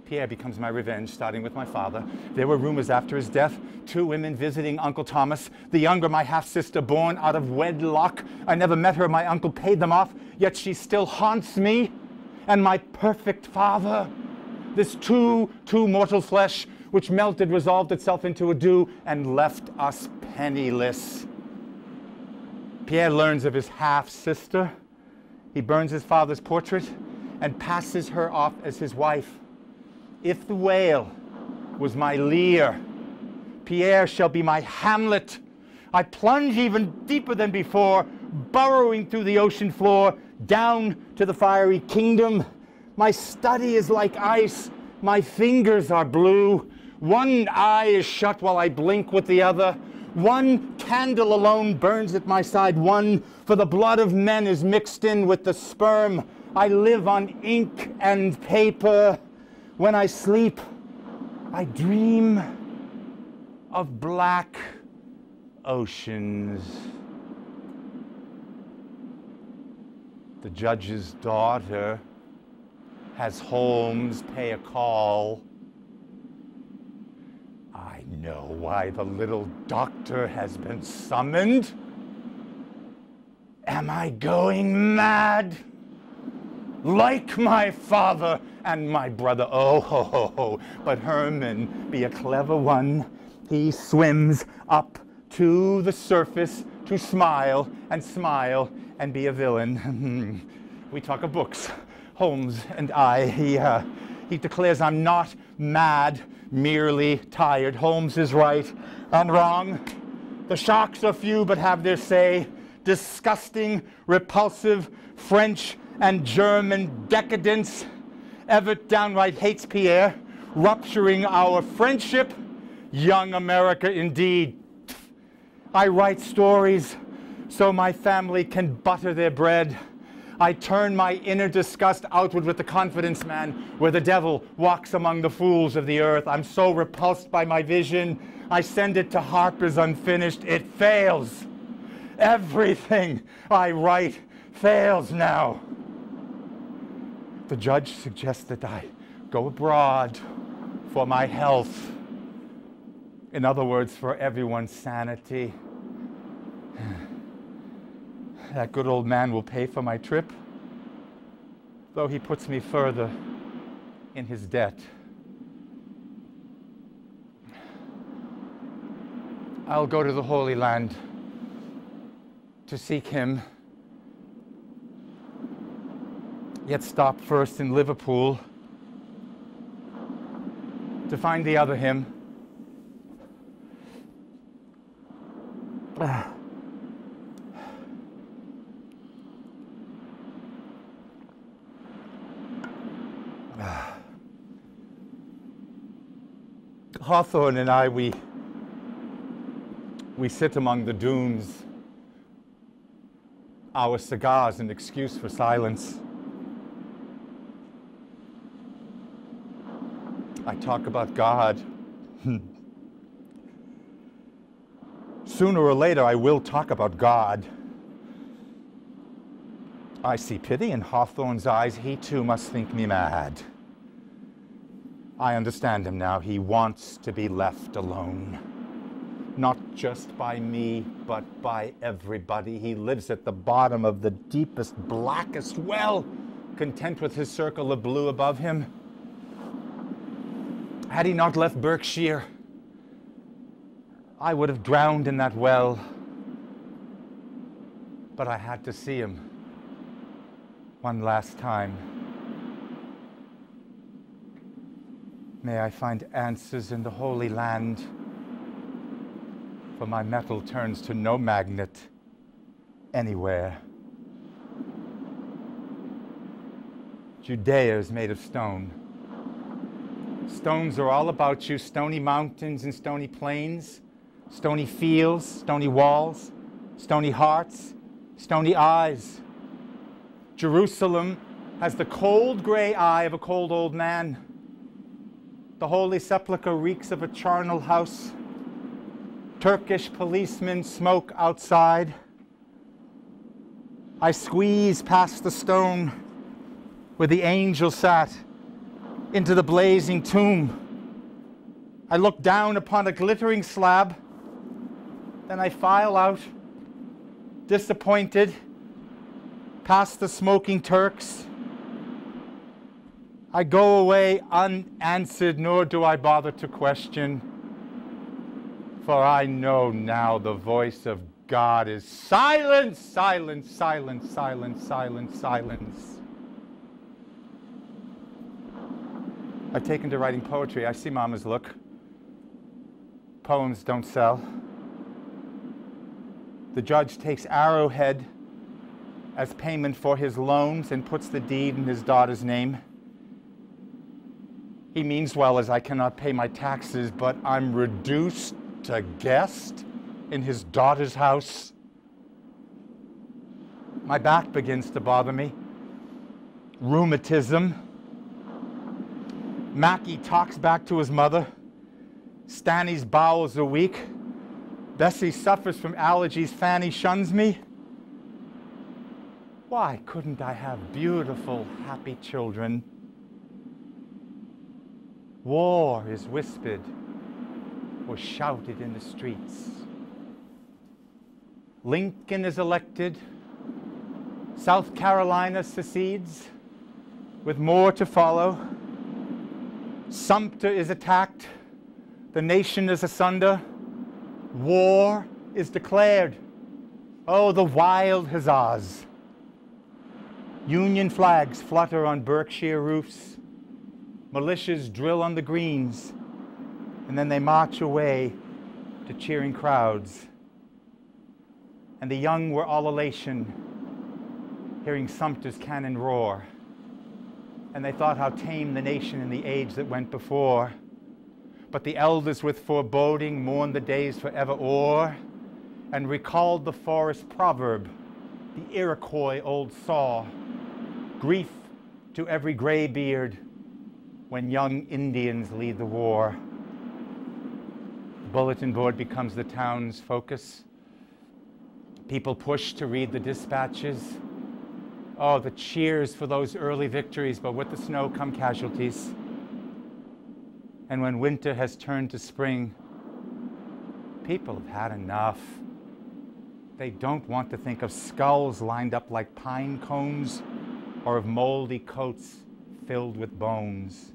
Speaker 1: Pierre becomes my revenge, starting with my father. There were rumors after his death, 2 women visiting Uncle Thomas, the younger my half-sister born out of wedlock. I never met her, my uncle paid them off, yet she still haunts me. And my perfect father, this two mortal flesh, which melted, resolved itself into a dew, and left us penniless. Pierre learns of his half-sister. He burns his father's portrait and passes her off as his wife. If the whale was my Lear, Pierre shall be my Hamlet. I plunge even deeper than before, burrowing through the ocean floor, down to the fiery kingdom. My study is like ice, my fingers are blue. One eye is shut while I blink with the other. One candle alone burns at my side, one, for the blood of men is mixed in with the sperm. I live on ink and paper. When I sleep, I dream of black oceans. The judge's daughter has Holmes pay a call. I know why the little doctor has been summoned. Am I going mad? Like my father and my brother. Oh, ho, ho, ho. But Herman be a clever one. He swims up to the surface to smile and be a villain. We talk of books, Holmes and I. He declares I'm not mad, merely tired. Holmes is right and wrong. The sharks are few but have their say. Disgusting, repulsive, French and German decadence. Everett downright hates Pierre, rupturing our friendship. Young America indeed. I write stories so my family can butter their bread. I turn my inner disgust outward with the confidence man, where the devil walks among the fools of the earth. I'm so repulsed by my vision, I send it to Harper's unfinished. It fails. Everything I write fails now. The judge suggests that I go abroad for my health. In other words, for everyone's sanity. That good old man will pay for my trip, though he puts me further in his debt. I'll go to the Holy Land to seek him, yet stop first in Liverpool to find the other him. Hawthorne and I, we sit among the dunes, our cigars an excuse for silence. I talk about God. Sooner or later, I will talk about God. I see pity in Hawthorne's eyes. He too must think me mad. I understand him now. He wants to be left alone. Not just by me, but by everybody. He lives at the bottom of the deepest, blackest well, content with his circle of blue above him. Had he not left Berkshire, I would have drowned in that well. But I had to see him. one last time. May I find answers in the Holy Land, for my metal turns to no magnet anywhere. Judea is made of stone. Stones are all about you, stony mountains and stony plains, stony fields, stony walls, stony hearts, stony eyes. Jerusalem has the cold gray eye of a cold old man. The Holy Sepulchre reeks of a charnel house. Turkish policemen smoke outside. I squeeze past the stone where the angel sat into the blazing tomb. I look down upon a glittering slab. Then I file out, disappointed, past the smoking Turks. I go away unanswered, nor do I bother to question, for I know now the voice of God is silence, silence, silence, silence, silence, silence. I've taken to writing poetry. I see Mama's look. Poems don't sell. The judge takes Arrowhead as payment for his loans and puts the deed in his daughter's name. He means well, as I cannot pay my taxes, but I'm reduced to guest in his daughter's house. My back begins to bother me. Rheumatism. Mackie talks back to his mother. Stanny's bowels are weak. Bessie suffers from allergies. Fanny shuns me. Why couldn't I have beautiful, happy children? War is whispered or shouted in the streets. Lincoln is elected. South Carolina secedes, with more to follow. Sumter is attacked. The nation is asunder. War is declared. Oh, the wild huzzahs. Union flags flutter on Berkshire roofs. Militias drill on the greens, and then they march away to cheering crowds. And the young were all elation, hearing Sumter's cannon roar. And they thought how tame the nation in the age that went before. But the elders with foreboding mourned the days forever o'er, and recalled the forest proverb, the Iroquois old saw, grief to every gray beard when young Indians lead the war. The bulletin board becomes the town's focus. People push to read the dispatches. Oh, the cheers for those early victories, but with the snow come casualties. And when winter has turned to spring, people have had enough. They don't want to think of skulls lined up like pine cones or of moldy coats filled with bones.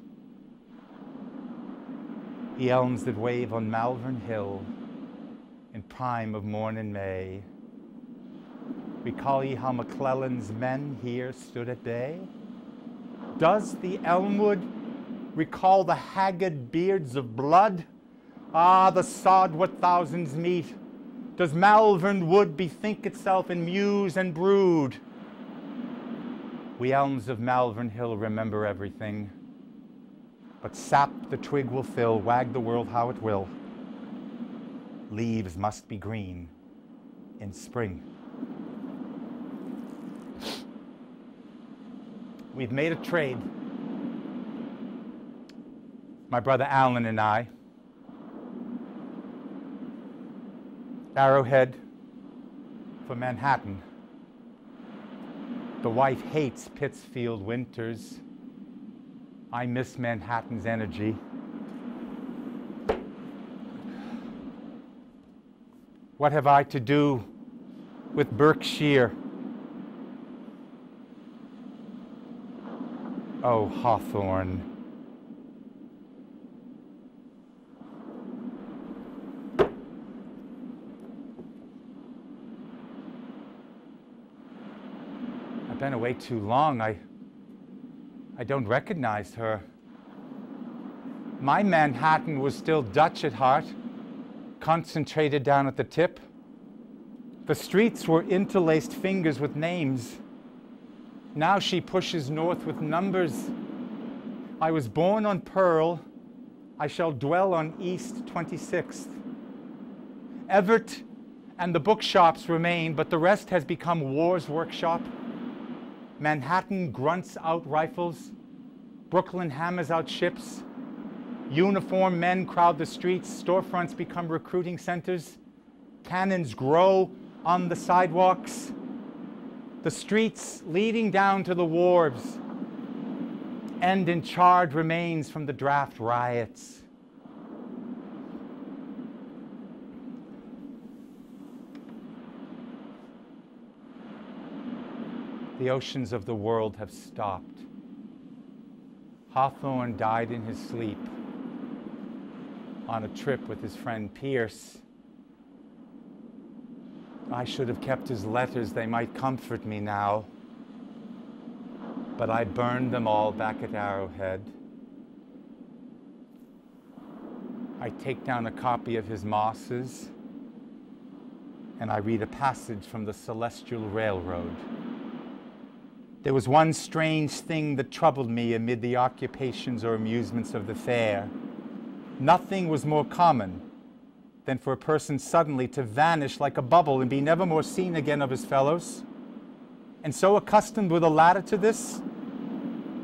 Speaker 1: The elms that wave on Malvern Hill in prime of morn and May. Recall ye how McClellan's men here stood at bay? Does the elmwood recall the haggard beards of blood? Ah, the sod what thousands meet. Does Malvern wood bethink itself and muse and brood? We elms of Malvern Hill remember everything. But sap the twig will fill, wag the world how it will. Leaves must be green in spring. We've made a trade, my brother Alan and I. Arrowhead for Manhattan. The wife hates Pittsfield winters. I miss Manhattan's energy. What have I to do with Berkshire? Oh, Hawthorne. been away too long. I don't recognize her. My Manhattan was still Dutch at heart, concentrated down at the tip. The streets were interlaced fingers with names. Now she pushes north with numbers. I was born on Pearl. I shall dwell on East 26th. Everett and the bookshops remain, but the rest has become war's workshop. Manhattan grunts out rifles. Brooklyn hammers out ships. Uniformed men crowd the streets. Storefronts become recruiting centers. Cannons grow on the sidewalks. The streets leading down to the wharves end in charred remains from the draft riots. The oceans of the world have stopped. Hawthorne died in his sleep on a trip with his friend Pierce. I should have kept his letters. They might comfort me now. But I burned them all back at Arrowhead. I take down a copy of his Mosses, and I read a passage from the Celestial Railroad. There was one strange thing that troubled me amid the occupations or amusements of the fair. Nothing was more common than for a person suddenly to vanish like a bubble and be never more seen again of his fellows. And so accustomed were the latter to this,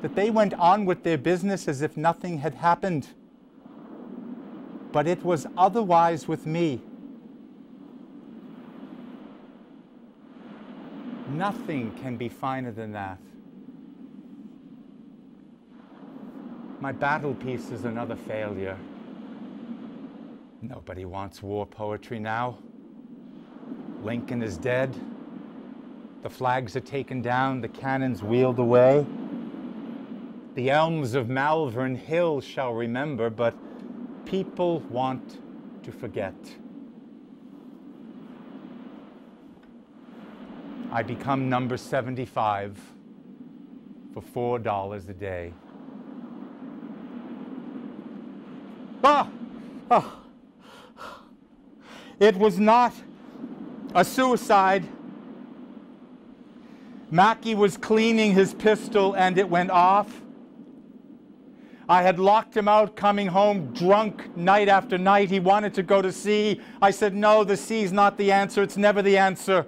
Speaker 1: that they went on with their business as if nothing had happened. But it was otherwise with me. Nothing can be finer than that. My battle piece is another failure. Nobody wants war poetry now. Lincoln is dead. The flags are taken down, the cannons wheeled away. The elms of Malvern Hill shall remember, but people want to forget. I become number 75 for $4 a day. It was not a suicide. Mackey was cleaning his pistol and it went off. I had locked him out coming home drunk night after night. He wanted to go to sea. I said, no, the sea's not the answer. It's never the answer.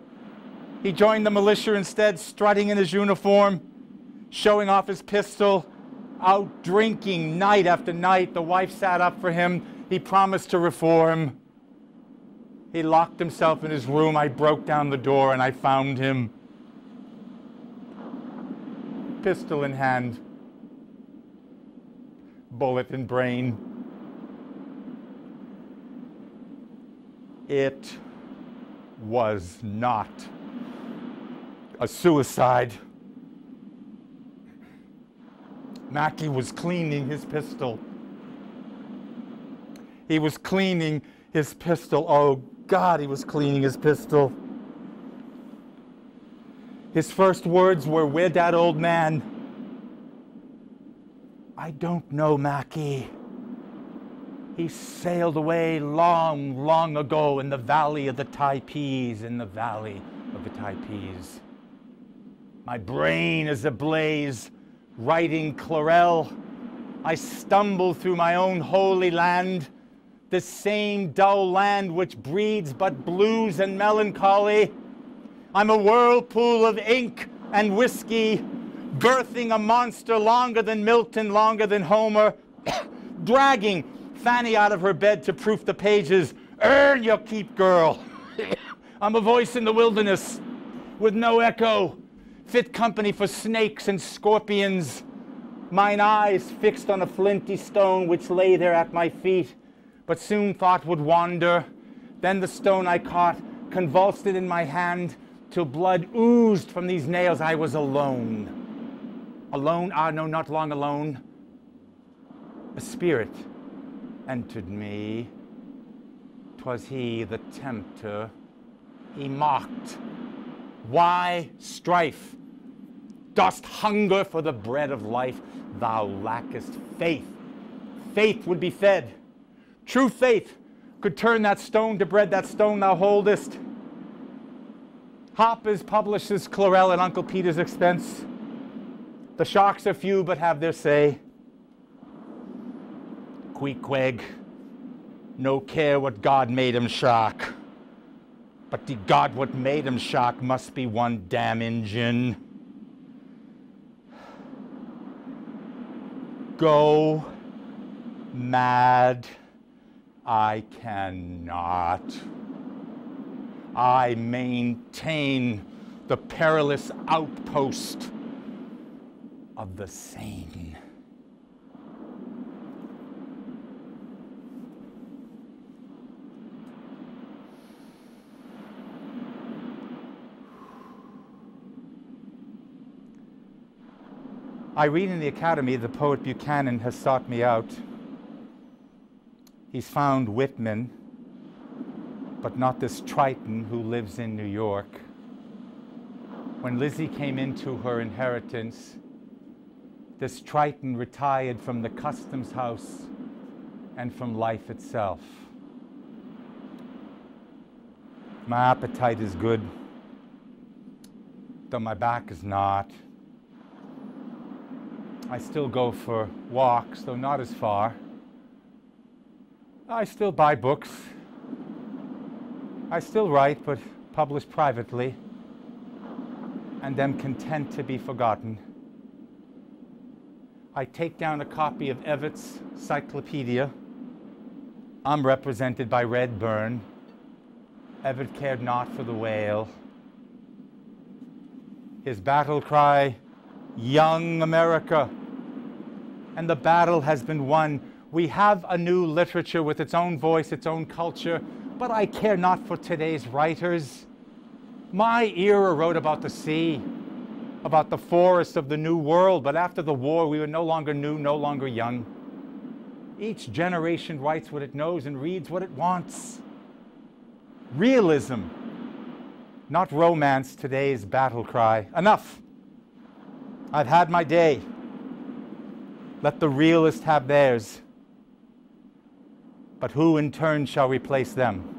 Speaker 1: He joined the militia instead, strutting in his uniform, showing off his pistol, out drinking night after night. The wife sat up for him. He promised to reform. He locked himself in his room. I broke down the door and I found him, pistol in hand, bullet in brain. It was not a suicide. Mackey was cleaning his pistol. He was cleaning his pistol. Oh God, he was cleaning his pistol. His first words were, "Where'd that old man?" I don't know, Mackey. He sailed away long, long ago in the valley of the Typees, in the valley of the Typees. My brain is ablaze, writing Clarel. I stumble through my own holy land, this same dull land which breeds but blues and melancholy. I'm a whirlpool of ink and whiskey, birthing a monster longer than Milton, longer than Homer, dragging Fanny out of her bed to proof the pages. Earn your keep, girl. I'm a voice in the wilderness with no echo, fit company for snakes and scorpions. Mine eyes fixed on a flinty stone which lay there at my feet, but soon thought would wander. Then the stone I caught, convulsed it in my hand, till blood oozed from these nails. I was alone. Alone? Ah, no, not long alone. A spirit entered me. 'Twas he, the tempter. He mocked. Why strife? dost hunger for the bread of life, thou lackest faith. Faith would be fed. True faith could turn that stone to bread, that stone thou holdest. Hoppers publishes Chlorel at Uncle Peter's expense. The sharks are few, but have their say. Queequeg, no care what God made him shark. But the God what made him shark must be one damn engine. Go mad, I cannot. I maintain the perilous outpost of the sane. I read in the Academy the poet Buchanan has sought me out. He's found Whitman, but not this Triton who lives in New York. When Lizzie came into her inheritance, this Triton retired from the customs house and from life itself. My appetite is good, though my back is not. I still go for walks, though not as far. I still buy books. I still write, but publish privately, and am content to be forgotten. I take down a copy of Evatt's Cyclopedia. I'm represented by Redburn. Evatt cared not for the whale. His battle cry, Young America. And the battle has been won. We have a new literature with its own voice, its own culture, but I care not for today's writers. My era wrote about the sea, about the forests of the new world, but after the war we were no longer new, no longer young. Each generation writes what it knows and reads what it wants. Realism, not romance, today's battle cry. Enough. I've had my day. Let the realists have theirs. But who in turn shall replace them?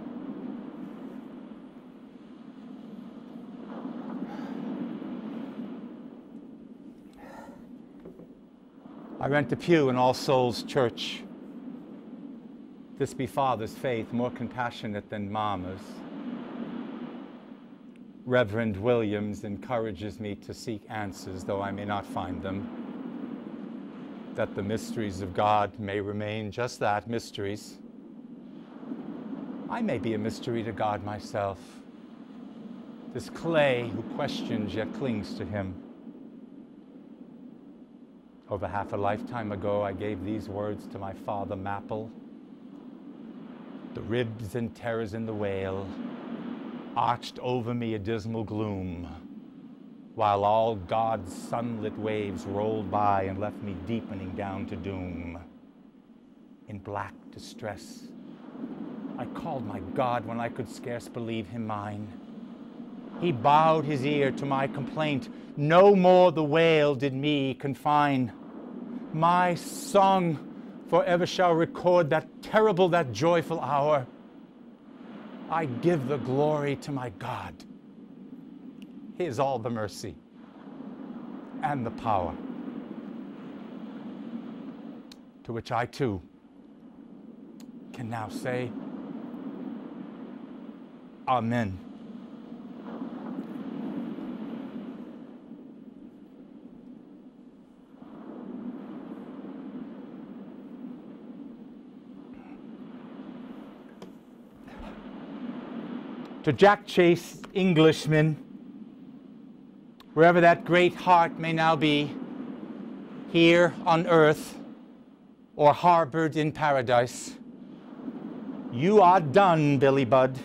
Speaker 1: I rent a pew in All Souls Church. This be Father's faith, more compassionate than Mama's. Reverend Williams encourages me to seek answers, though I may not find them, that the mysteries of God may remain just that, mysteries. I may be a mystery to God myself, this clay who questions yet clings to him. Over half a lifetime ago, I gave these words to my father Mapple. The ribs and terrors in the whale arched over me a dismal gloom, while all God's sunlit waves rolled by and left me deepening down to doom. In black distress, I called my God when I could scarce believe him mine. He bowed his ear to my complaint. No more the whale did me confine. My song forever shall record that terrible, that joyful hour. I give the glory to my God. His all the mercy and the power, to which I too can now say, Amen. To Jack Chase, Englishman, wherever that great heart may now be, here on earth or harbored in paradise, you are done, Billy Budd.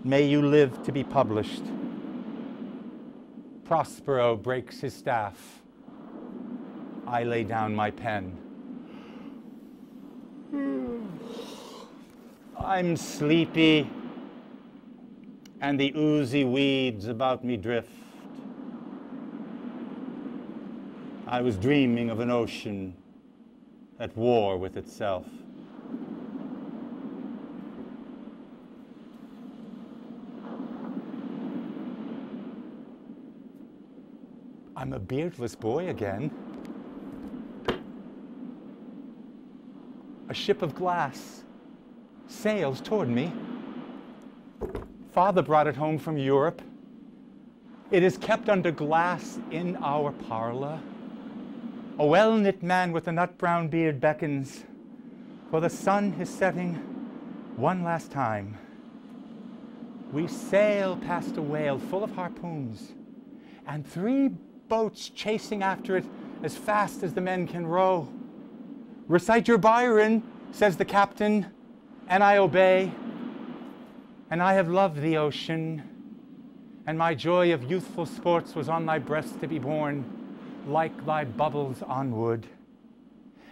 Speaker 1: May you live to be published. Prospero breaks his staff. I lay down my pen. I'm sleepy, and the oozy weeds about me drift. I was dreaming of an ocean at war with itself. I'm a beardless boy again. A ship of glass sails toward me. Father brought it home from Europe. It is kept under glass in our parlor. A well-knit man with a nut-brown beard beckons, for the sun is setting one last time. We sail past a whale full of harpoons, and 3 boats chasing after it as fast as the men can row. Recite your Byron, says the captain, and I obey. And I have loved the ocean, and my joy of youthful sports was on thy breast to be born, like thy bubbles on wood.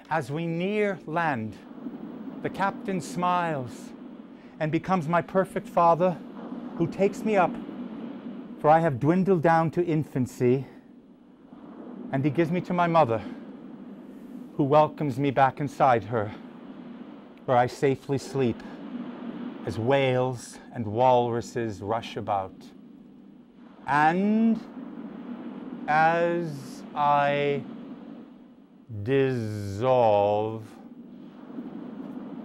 Speaker 1: As we near land, the captain smiles and becomes my perfect father, who takes me up, for I have dwindled down to infancy, and he gives me to my mother, who welcomes me back inside her, where I safely sleep as whales and walruses rush about. And as I dissolve,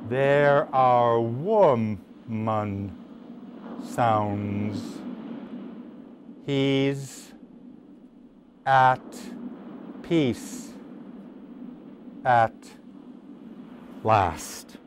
Speaker 1: there are woman sounds. He's at peace at last.